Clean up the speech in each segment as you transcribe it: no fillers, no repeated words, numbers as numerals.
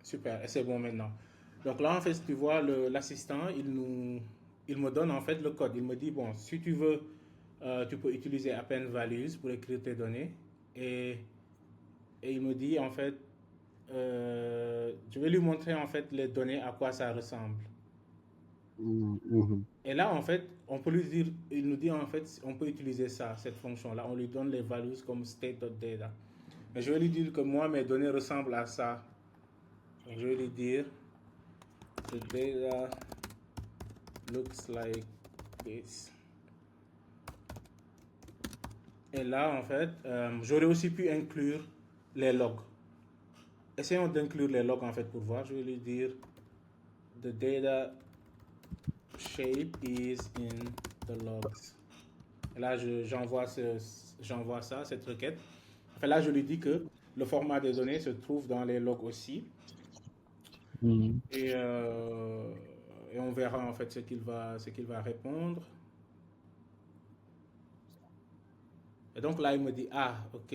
Super, et c'est bon maintenant. Donc là, en fait, si tu vois, l'assistant, il me donne en fait le code. Il me dit, bon, si tu veux, tu peux utiliser append values pour écrire tes données. Et, et il me dit, en fait, je vais lui montrer en fait les données, à quoi ça ressemble. Mhm. Et là, en fait, on peut lui dire, il nous dit en fait, on peut utiliser ça, cette fonction-là. On lui donne les values comme state.data. Mais je vais lui dire que moi, mes données ressemblent à ça. Donc, je vais lui dire, the data looks like this. Et là, en fait, j'aurais aussi pu inclure les logs. Essayons d'inclure les logs en fait pour voir. Je vais lui dire, the data shape is in the logs. Et là, j'envoie ça, cette requête. Enfin, là, je lui dis que le format des données se trouve dans les logs aussi. Mhm. Et, euh, et on verra en fait ce qu'il va répondre. Et donc là, il me dit, ah, ok.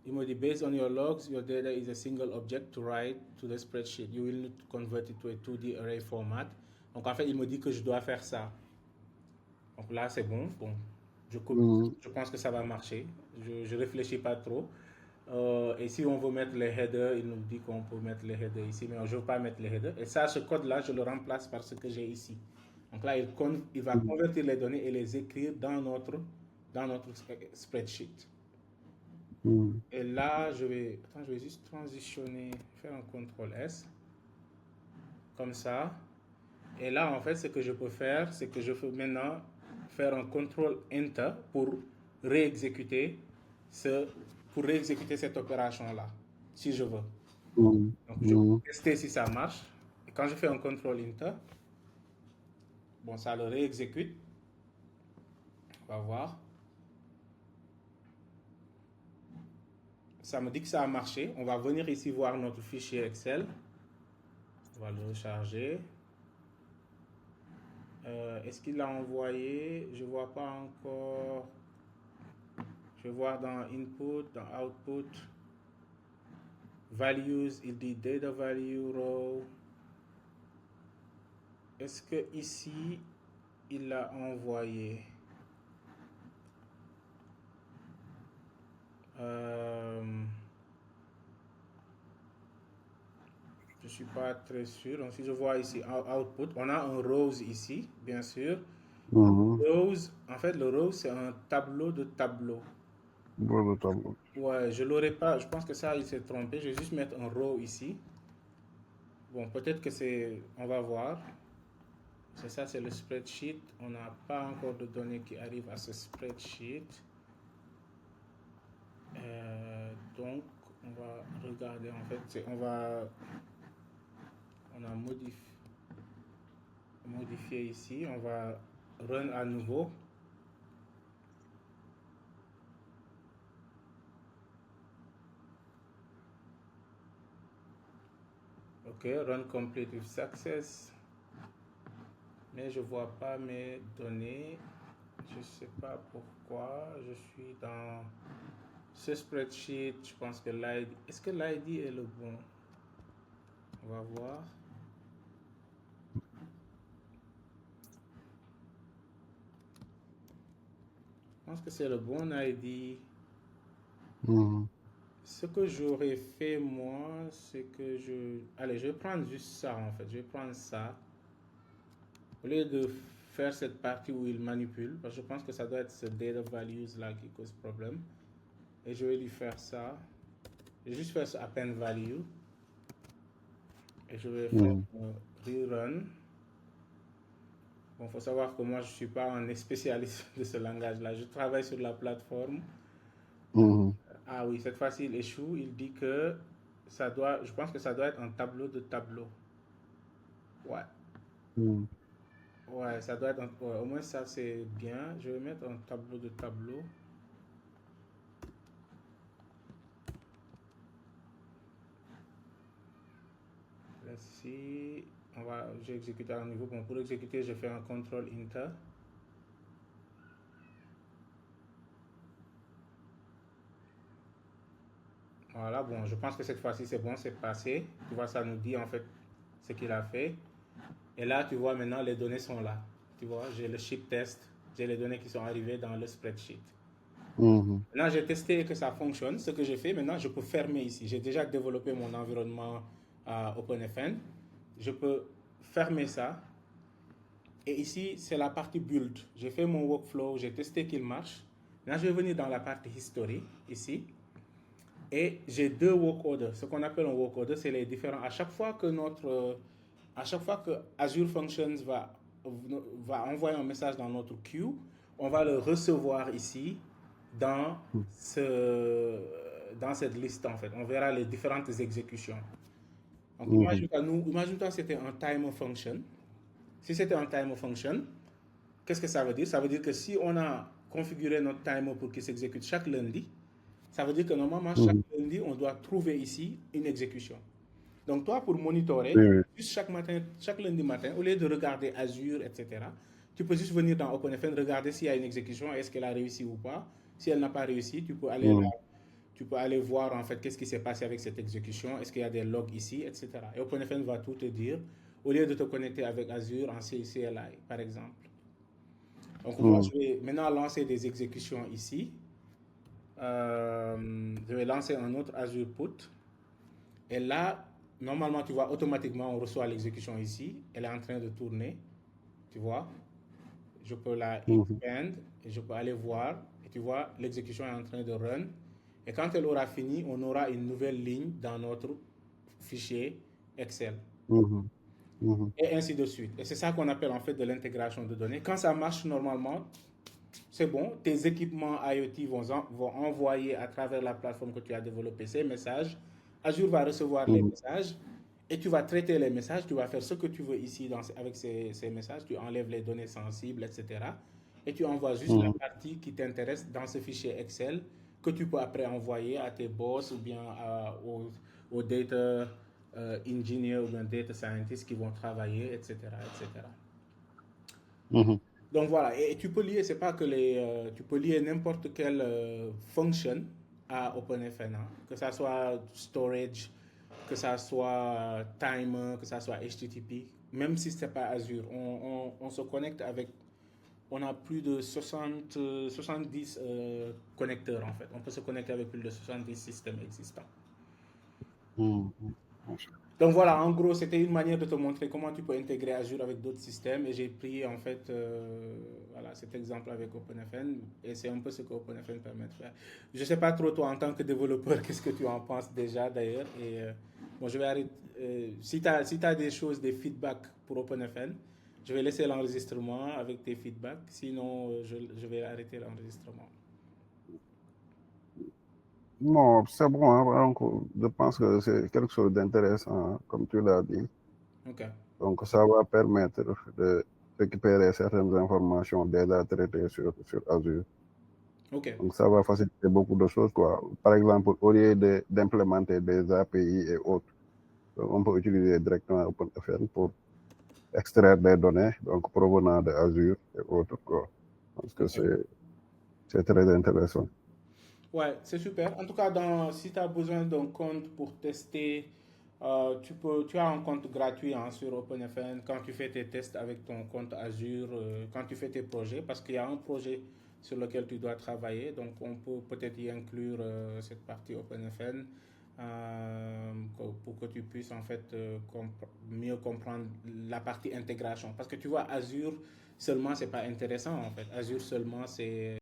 Il me dit, based on your logs, your data is a single object to write to the spreadsheet. You will need to convert it to a 2D array format. Donc en fait, il me dit que je dois faire ça. Donc là, c'est bon. Bon, Mhm. je pense que ça va marcher. Je ne réfléchis pas trop. Et si on veut mettre les headers, il nous dit qu'on peut mettre les headers ici, mais je ne veux pas mettre les headers. Et ça, ce code-là, je le remplace par ce que j'ai ici. Donc là, il va Mhm. convertir les données et les écrire dans notre spreadsheet. Mhm. Et là, je vais juste transitionner, faire un CTRL S, comme ça. Et là, en fait, ce que je peux faire, c'est que je peux maintenant faire un CTRL Enter pour réexécuter ce, pour réexécuter cette opération-là, si je veux. Mhm. Donc, je peux Mhm. tester si ça marche. Et quand je fais un CTRL Enter, bon, ça le réexécute. On va voir. Ça me dit que ça a marché. On va venir ici voir notre fichier Excel. On va le recharger. Est-ce qu'il l'a envoyé? Je ne vois pas encore. Je vais voir dans Input, dans Output. Values, il dit Data Value Row. Est-ce que ici, il l'a envoyé? Euh, je ne suis pas très sûr. Donc, si je vois ici Output, on a un Rows ici, bien sûr. Mhm. Rows, en fait, le Rows, c'est un tableau de tableaux. Dans le tableau. Ouais, je l'aurais pas. Je pense que ça, il s'est trompé. Je vais juste mettre un row ici. Bon, peut-être que c'est. On va voir. C'est ça, c'est le spreadsheet. On n'a pas encore de données qui arrivent à ce spreadsheet. Donc, on va regarder en fait. On a modifié ici. On va run à nouveau. Ok, run complete with success. Mais je vois pas mes données. Je sais pas pourquoi. Je suis dans ce spreadsheet. Je pense que l'ID. Est-ce que l'ID est le bon? On va voir. Je pense que c'est le bon ID. Mhm. Ce que j'aurais fait moi, c'est que je... Allez, je vais prendre juste ça en fait. Je vais prendre ça. Au lieu de faire cette partie où il manipule, parce que je pense que ça doit être ce data values là qui cause problème. Et je vais lui faire ça. Je vais juste faire ce append value. Et je vais faire Mhm. rerun. Bon, il faut savoir que moi, je ne suis pas un spécialiste de ce langage-là. Je travaille sur la plateforme. Mhm. Ah oui, cette fois-ci, il échoue. Il dit que ça doit, je pense que ça doit être un tableau de tableau. Ouais. Mhm. Ouais, ça doit être ouais, au moins ça, c'est bien. Je vais mettre un tableau de tableau. Ici, j'ai exécuté à un niveau. Bon, pour exécuter, je fais un contrôle Enter. Voilà, bon, je pense que cette fois-ci c'est bon, c'est passé. Tu vois, ça nous dit en fait ce qu'il a fait. Et là, tu vois, maintenant les données sont là. Tu vois, j'ai le ship test, j'ai les données qui sont arrivées dans le spreadsheet. Mhm. Maintenant, j'ai testé que ça fonctionne. Ce que j'ai fait, maintenant, je peux fermer ici. J'ai déjà développé mon environnement OpenFN. Je peux fermer ça. Et ici, c'est la partie build. J'ai fait mon workflow, j'ai testé qu'il marche. Maintenant, je vais venir dans la partie history, ici. Et j'ai deux work orders. Ce qu'on appelle un work order, c'est les différents. À chaque fois que Azure Functions va envoyer un message dans notre queue, on va le recevoir ici dans, ce, dans cette liste en fait. On verra les différentes exécutions. Donc Mhm. imagine-toi que c'était un timer function. Si c'était un timer function, qu'est-ce que ça veut dire? Ça veut dire que si on a configuré notre timer pour qu'il s'exécute chaque lundi, ça veut dire que normalement, chaque Mhm. lundi, on doit trouver ici une exécution. Donc, toi, pour monitorer, Oui, oui. juste chaque matin, chaque lundi matin, au lieu de regarder Azure, etc., tu peux juste venir dans OpenFN, regarder s'il y a une exécution, est-ce qu'elle a réussi ou pas. Si elle n'a pas réussi, tu peux aller là, Mhm. tu peux aller voir en fait qu'est-ce qui s'est passé avec cette exécution, est-ce qu'il y a des logs ici, etc. Et OpenFN va tout te dire, au lieu de te connecter avec Azure en CLI, par exemple. Donc, moi, Mhm. je vais maintenant lancer des exécutions ici. Je vais lancer un autre Azure Put. Et là, normalement, tu vois, automatiquement, on reçoit l'exécution ici. Elle est en train de tourner. Tu vois, je peux la Mhm. expand et je peux aller voir. Et tu vois, l'exécution est en train de run. Et quand elle aura fini, on aura une nouvelle ligne dans notre fichier Excel. Mhm. Mhm. Et ainsi de suite. Et c'est ça qu'on appelle en fait de l'intégration de données. Quand ça marche normalement, c'est bon. Tes équipements IoT vont envoyer à travers la plateforme que tu as développée ces messages. Azure va recevoir les Mhm. messages et tu vas traiter les messages. Tu vas faire ce que tu veux ici avec ces messages. Tu enlèves les données sensibles, etc. Et tu envoies juste la Mhm. partie qui t'intéresse dans ce fichier Excel que tu peux après envoyer à tes boss ou bien aux data engineers ou bien data scientists qui vont travailler, etc., etc. Mhm. Donc voilà, et tu peux lier, c'est pas que tu peux lier n'importe quelle function à OpenFN, hein. Que ça soit storage, que ça soit timer, que ça soit HTTP, même si c'est pas Azure, on se connecte avec, on a plus de 70 connecteurs en fait. On peut se connecter avec plus de 70 systèmes existants. Mhm. Mhm. Donc voilà, en gros, c'était une manière de te montrer comment tu peux intégrer Azure avec d'autres systèmes. Et j'ai pris en fait voilà, cet exemple avec OpenFN. Et c'est un peu ce que OpenFN permet de faire. Je ne sais pas trop toi en tant que développeur, qu'est-ce que tu en penses déjà d'ailleurs. Et bon, je vais arrêter. Si tu as, si t'as des choses, des feedbacks pour OpenFN, je vais laisser l'enregistrement avec tes feedbacks. Sinon, je vais arrêter l'enregistrement. Non, c'est bon, hein. Donc, je pense que c'est quelque chose d'intéressant, hein, comme tu l'as dit. Ok. Donc, ça va permettre de récupérer certaines informations déjà traitées sur Azure. Ok. Donc, ça va faciliter beaucoup de choses, quoi. Par exemple, au lieu d'implémenter des API et autres, on peut utiliser directement OpenFN pour extraire des données, donc provenant de Azure et autres, quoi. Parce que Ok. c'est très intéressant. Ouais, c'est super. En tout cas, si tu as besoin d'un compte pour tester, tu as un compte gratuit hein, sur OpenFN quand tu fais tes tests avec ton compte Azure, quand tu fais tes projets, parce qu'il y a un projet sur lequel tu dois travailler. Donc, on peut peut-être y inclure cette partie OpenFN pour que tu puisses en fait mieux comprendre la partie intégration. Parce que tu vois, Azure seulement, c'est pas intéressant en fait. Azure seulement, c'est